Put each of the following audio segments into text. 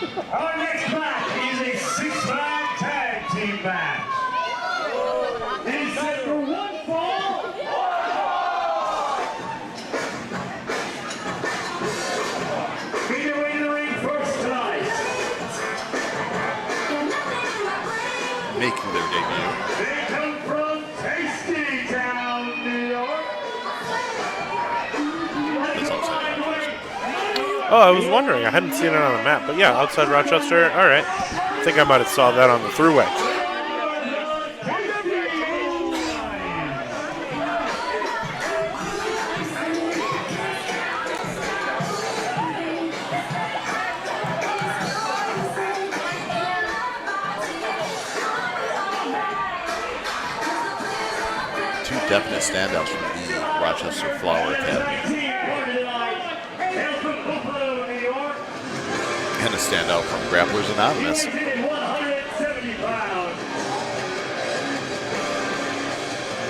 Our next match is a six-man tag team match. It is set for one fall. Making their way to the ring first tonight. Making their debut. They come from Tasty Town, New York. That's outside Rochester. Oh, I was wondering. I hadn't seen it on the map. But yeah, outside Rochester. All right. I think I might have saw that on the thruway. Two definite standouts from the Rochester Flower Academy. And a standout from Grapplers Anonymous. 170 pounds.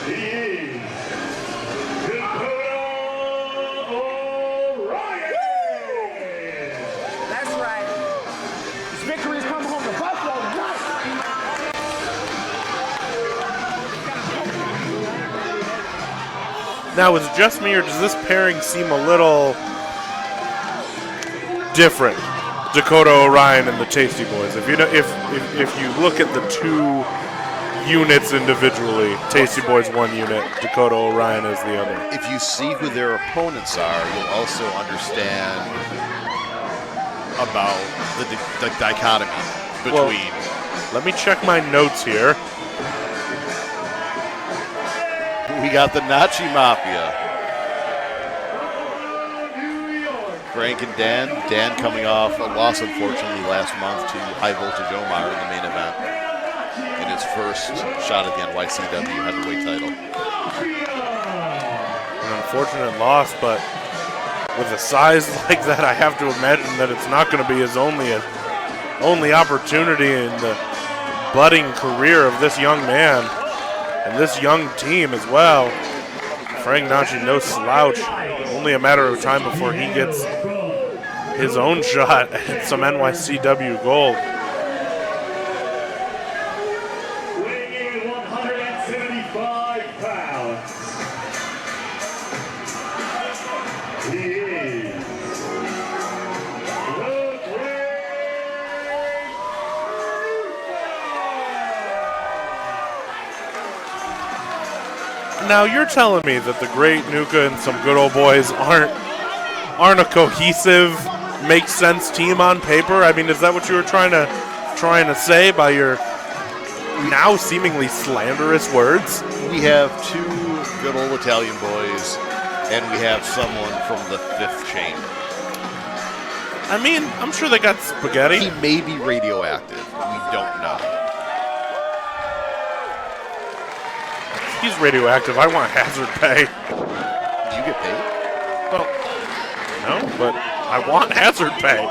He is Dakota Orion. That's right. This victory has come home to Buffalo. Now, is it just me, or does this pairing seem a little different? Dakota Orion and the Tasty Boys. If you know, if you look at the two units individually, Tasty Boys one unit, Dakota Orion is the other. If you see who their opponents are, you'll also understand about the dichotomy between. Well, let me check my notes here. We got the Nacci Mafia. Frank and Dan. Dan coming off a loss, unfortunately, last month to High Voltage Omar in the main event in his first shot at the NYCW heavyweight title. An unfortunate loss, but with a size like that, I have to imagine that it's not going to be his only opportunity in the budding career of this young man and this young team as well. Frank Nacci, no slouch. Only a matter of time before he gets his own shot at some NYCW gold. Weighing in 175 pounds. He is the Now you're telling me that the Great Nuka and some good old boys aren't a cohesive, makes sense team on paper? I mean, is that what you were trying to say by your now seemingly slanderous words? We have two good old Italian boys, and we have someone from the fifth chamber. I mean, I'm sure they got spaghetti. He may be radioactive. We don't know. He's radioactive. I want hazard pay. Do you get paid? Well, no, but I want hazard pay.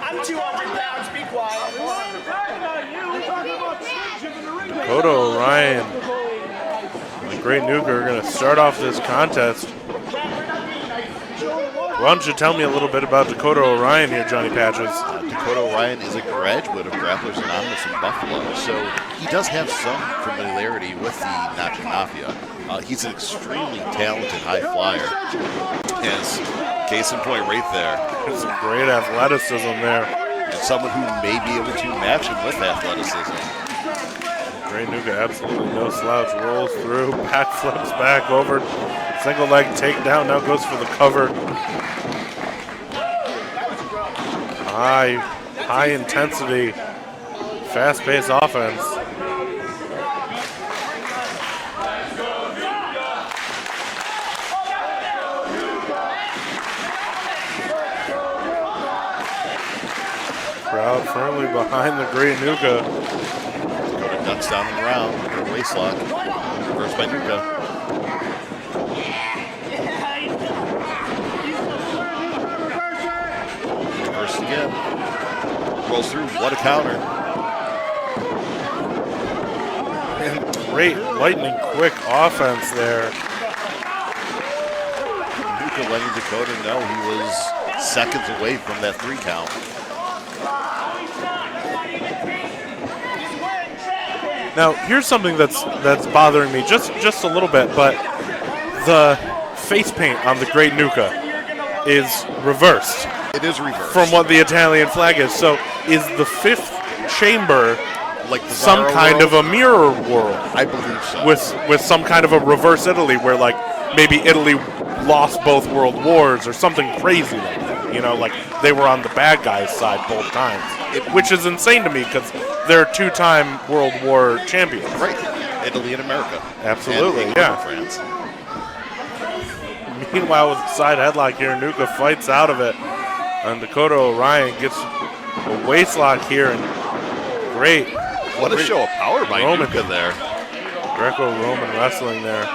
I'm 200 pounds, be quiet. Dakota Orion and the Great Nuka are going to start off this contest. Why don't you tell me a little bit about Dakota Orion here, Johnny Patches? Dakota Orion is a graduate of Grapplers Anonymous in Buffalo, so he does have some familiarity with the Nacci Mafia. He's an extremely talented high flyer. As case in point right there. There's some great athleticism there. And someone who may be able to match him with athleticism. Great Nuka, absolutely no slouch, rolls through, back flips back over, single leg takedown, now goes for the cover. High intensity, fast-paced offense. Crowd firmly behind the Great Nuka. Dakota ducks down and around with her waist lock. Reversed by Nuka. Reversed again. Rolls through. What a counter. And great lightning quick offense there. Nuka letting Dakota know he was seconds away from that 3 count. Now, here's something that's bothering me just a little bit, but the face paint on the Great Nuka is reversed. It is reversed. From what the Italian flag is. So is the 5th chamber like the some Bizarro kind world? of a mirror world? I believe so. With some kind of a reverse Italy where like maybe Italy lost both world wars or something crazy like that. You know, like they were on the bad guys' side both times. Which is insane to me because they're 2-time World War champions. Right. Italy and America. Absolutely, and yeah. France. Meanwhile, with the side headlock here, Nuka fights out of it. And Dakota Orion gets a waist lock here. And great. What a show of power by Roman Nuka there. Greco-Roman wrestling there.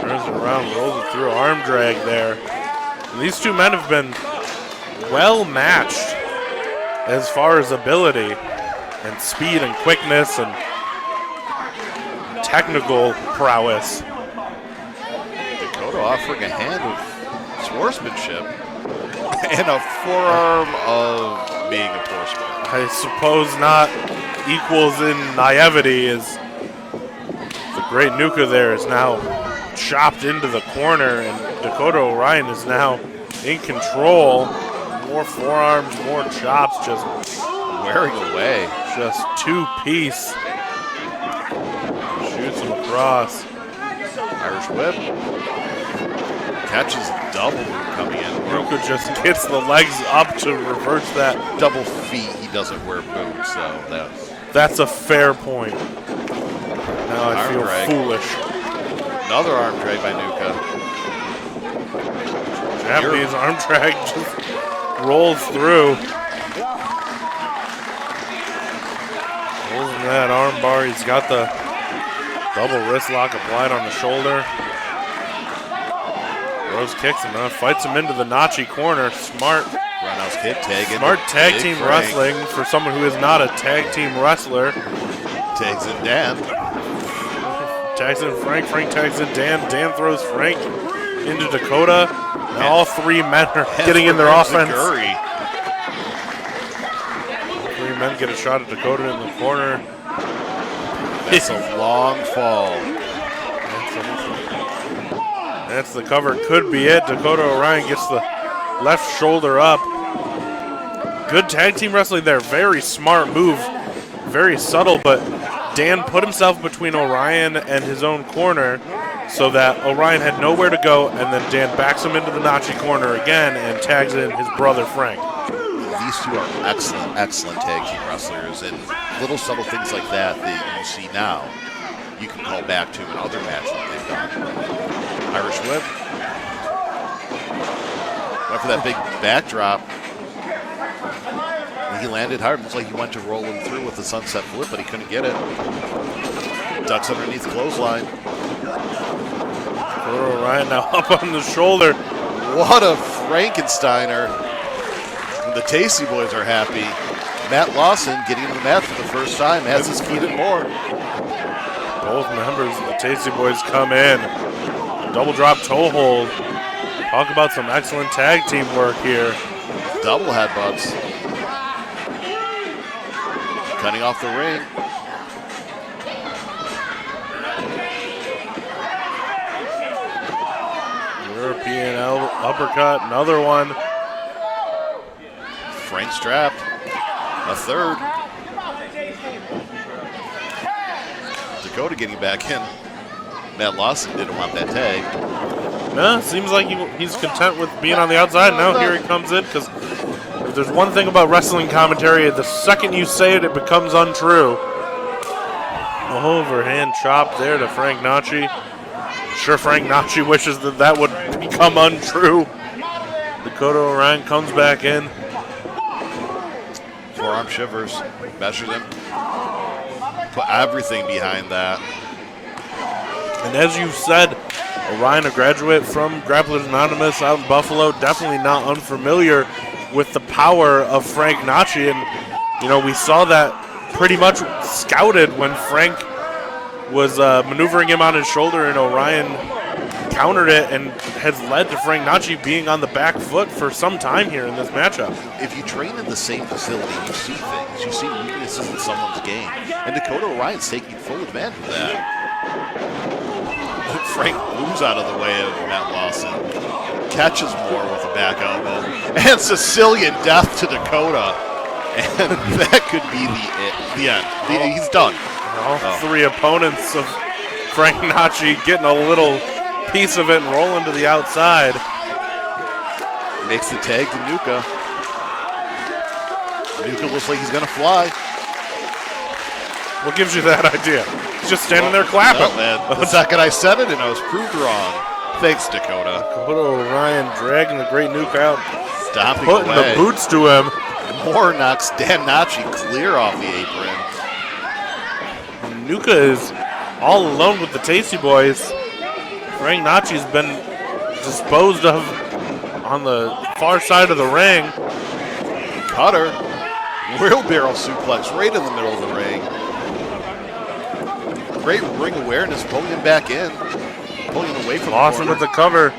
Turns it around, rolls it through, arm drag there. And these two men have been well matched as far as ability and speed and quickness and technical prowess. Dakota offering a hand of sportsmanship and a forearm of being a horseman. I suppose not equals in naivety as the Great Nuka there is now chopped into the corner, and Dakota Orion is now in control. More forearms, more chops, just Wearing away. just 2-piece. Shoots him across. Irish whip. Catches double coming in. Nuka just gets the legs up to reverse that. Double feet. He doesn't wear boots, so That's a fair point. Now I Arm feel drag. foolish. another arm drag by Nuka. Japanese arm drag just rolls through. Holding that arm bar. He's got the double wrist lock applied on the shoulder. Rose kicks him out, fights him into the Nacci corner. Smart. Roundhouse kick, tag in. Smart tag Big team Frank. wrestling for someone who is not a tag team wrestler. Tags in Dan. Tags in Frank, Frank tags in Dan. Dan throws Frank into Dakota. Now all three men are getting in their offense. Curry. Three men get a shot at Dakota in the corner. It's a long fall. That's the cover. Could be it. Dakota Orion gets the left shoulder up. Good tag team wrestling there. Very smart move. Very subtle, but Dan put himself between Orion and his own corner so that Orion had nowhere to go, and then Dan backs him into the Nacci corner again and tags in his brother Frank. These two are excellent, excellent tag team wrestlers, and little subtle things like that that you see now, you can call back to in other matches that they've done. Irish whip. Went for that big backdrop. And he landed hard. Looks like he went to roll him through with the sunset flip, but he couldn't get it. Ducks underneath clothesline. Dakota Orion now up on the shoulder. What a Frankensteiner. The Tasty Boys are happy. Matt Lawson getting to the mat for the first time, has his feet at more. Both members of the Tasty Boys come in. Double drop toe hold. Talk about some excellent tag team work here. Double headbutts. Cutting off the ring. European uppercut, another one. Frank strapped. A third. Dakota getting back in. Matt Lawson didn't want that tag. No, seems like he's content with being on the outside. Now here he comes in, because if there's one thing about wrestling commentary, the second you say it, it becomes untrue. Overhand chop there to Frank Nacci. Sure, Frank Nacci wishes that that would become untrue. Dakota Orion comes back in. Forearm shivers. Measured him. Put everything behind that. And as you said, Orion, a graduate from Grapplers Anonymous out in Buffalo, definitely not unfamiliar with the power of Frank Nacci. And, you know, we saw that pretty much scouted when Frank was maneuvering him on his shoulder, and Orion countered it and has led to Frank Nacci being on the back foot for some time here in this matchup. If you train in the same facility, you see things. You see weaknesses in someone's game. And Dakota Orion's taking full advantage of that. Frank moves out of the way of Matt Lawson. Catches Moore with a back elbow. And Sicilian death to Dakota. And that could be the end. He's done. All three opponents of Frank Nacci getting a little piece of it and rolling to the outside. Makes the tag to Nuka. Nuka looks like he's going to fly. What gives you that idea? He's just standing there clapping. Oh, man. The second I said it and I was proved wrong. Thanks, Dakota. Dakota Orion dragging the great Nuka out. Stomping putting away. The boots to him. Moore knocks Dan Nacci clear off the apron. Nuka is all alone with the Tasty Boys. Frank Nacci's been disposed of on the far side of the ring. Cutter. Wheelbarrow suplex right in the middle of the ring. Great ring awareness, pulling him back in. Pulling him away from Lawson with the cover.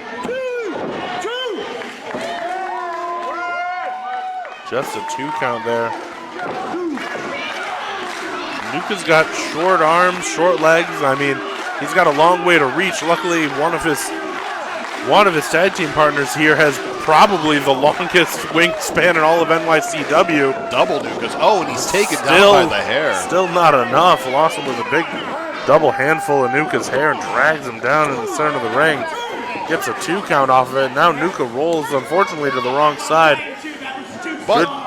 Just a 2 count there. Nuka's got short arms, short legs. I mean, he's got a long way to reach. Luckily, one of his tag team partners here has probably the longest wingspan in all of NYCW. Double Nuka's. Oh, and he's taken down by the hair. Still not enough. Lawson with a big double handful of Nuka's hair and drags him down in the center of the ring. Gets a 2 count off of it. Now Nuka rolls, unfortunately, to the wrong side.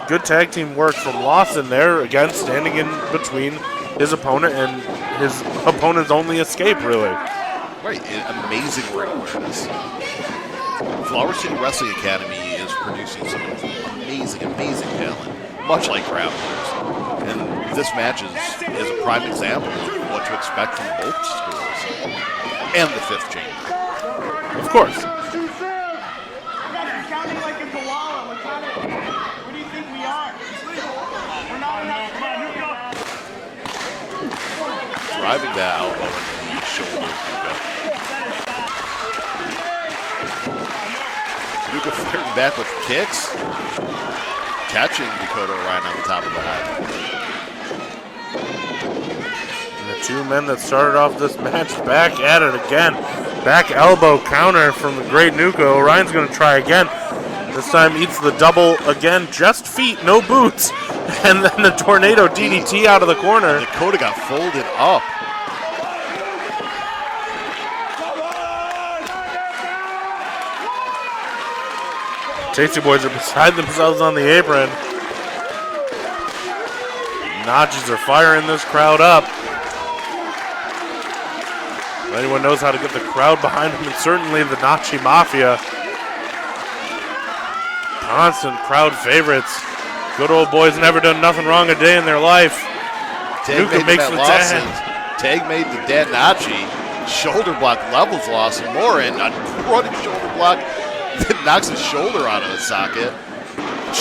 Good tag team work from Lawson there, again, standing in between his opponent and his opponent's only escape, really. Right, amazing ring awareness. Flower City Wrestling Academy is producing some amazing talent, much like grapplers. And this match is a prime example of what to expect from both schools. And the 5th chamber. Of course. Driving that elbow into the shoulder of Nuka. Nuka firing back with kicks. Catching Dakota Orion on the top of the head. And the 2 men that started off this match back at it again. Back elbow counter from the great Nuka. Orion's going to try again. This time eats the double again. Just feet, no boots. And then the tornado DDT out of the corner. Dakota got folded up. Tasty Boys are beside themselves on the apron. Notches are firing this crowd up. If anyone knows how to get the crowd behind them, it's certainly the Nacci Mafia. Constant crowd favorites. Good old boys never done nothing wrong a day in their life. Nuka makes the tag. Tag made to Dan Nacci. Shoulder block levels Lawson. More in. A running shoulder block that knocks his shoulder out of the socket.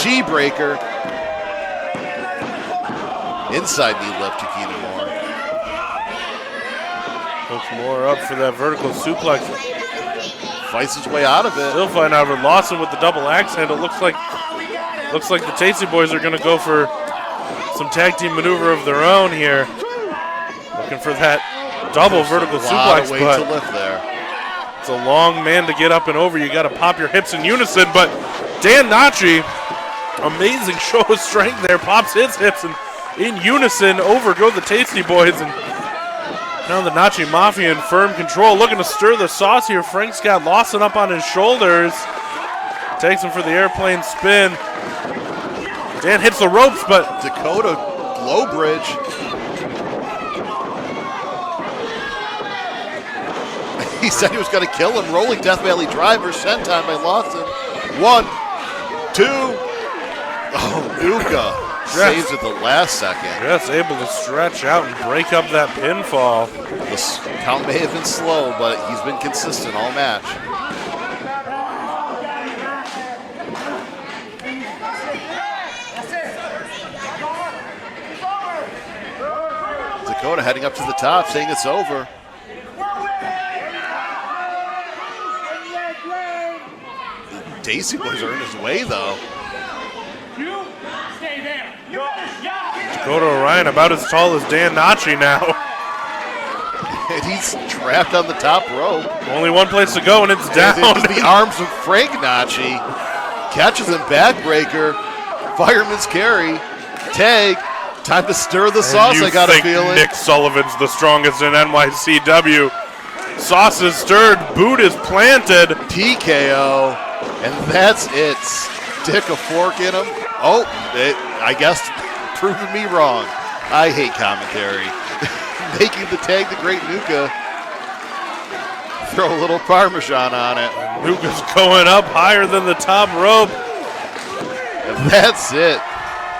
Chi breaker. Inside knee lift to Keenan Moore. Hooks Moore up for that vertical suplex. Fights his way out of it. Still fighting out of it. Lawson with the double axe handle. Looks like the Tasty Boys are going to go for some tag team maneuver of their own here. Looking for that double vertical suplex, weight but to lift there. it's a long man to get up and over. You got to pop your hips in unison, but Dan Nacci, amazing show of strength there, pops his hips and in unison over go the Tasty Boys, and now the Nacci Mafia in firm control, looking to stir the sauce here. Frank's got Lawson up on his shoulders, takes him for the airplane spin. Dan hits the ropes, but Dakota low bridge. He said he was going to kill him. Rolling Death Valley driver, senton by Lawson. 1, 2. Oh, Nuka saves at the last second. Just able to stretch out and break up that pinfall. This count may have been slow, but he's been consistent all match. Dakota heading up to the top, saying it's over. Daisy Boys are in his way, though. You stay there. Dakota Orion about as tall as Dan Nacci now. And he's trapped on the top rope. Only one place to go, and it's down. And into the arms of Frank Nacci. Catches him, backbreaker. Fireman's carry. Tag. Time to stir the sauce, I got a feeling. Nick Sullivan's the strongest in NYCW. Sauce is stirred, boot is planted. TKO, and that's it. Stick a fork in him. Oh, I guess proving me wrong. I hate commentary. Making the tag the great Nuka. Throw a little Parmesan on it. Nuka's going up higher than the top rope. And that's it.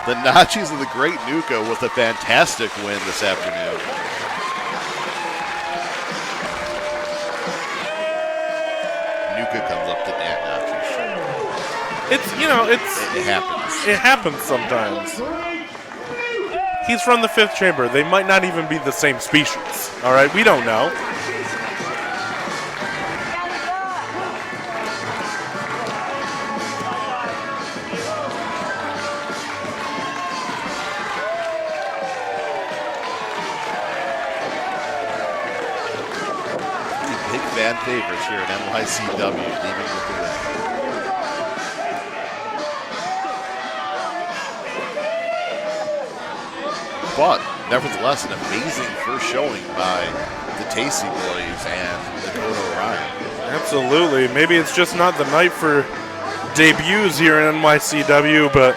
The Naccis of the great Nuka with a fantastic win this afternoon. Nuka comes up to Dan Nacci's shoulder. It happens. It happens sometimes. He's from the fifth chamber. They might not even be the same species. All right, we don't know. Big fan favorites here at NYCW, leaving with the win. But nevertheless, an amazing first showing by the Tasty Boys and Dakota Orion. Absolutely. Maybe it's just not the night for debuts here in NYCW, but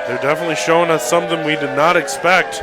they're definitely showing us something we did not expect.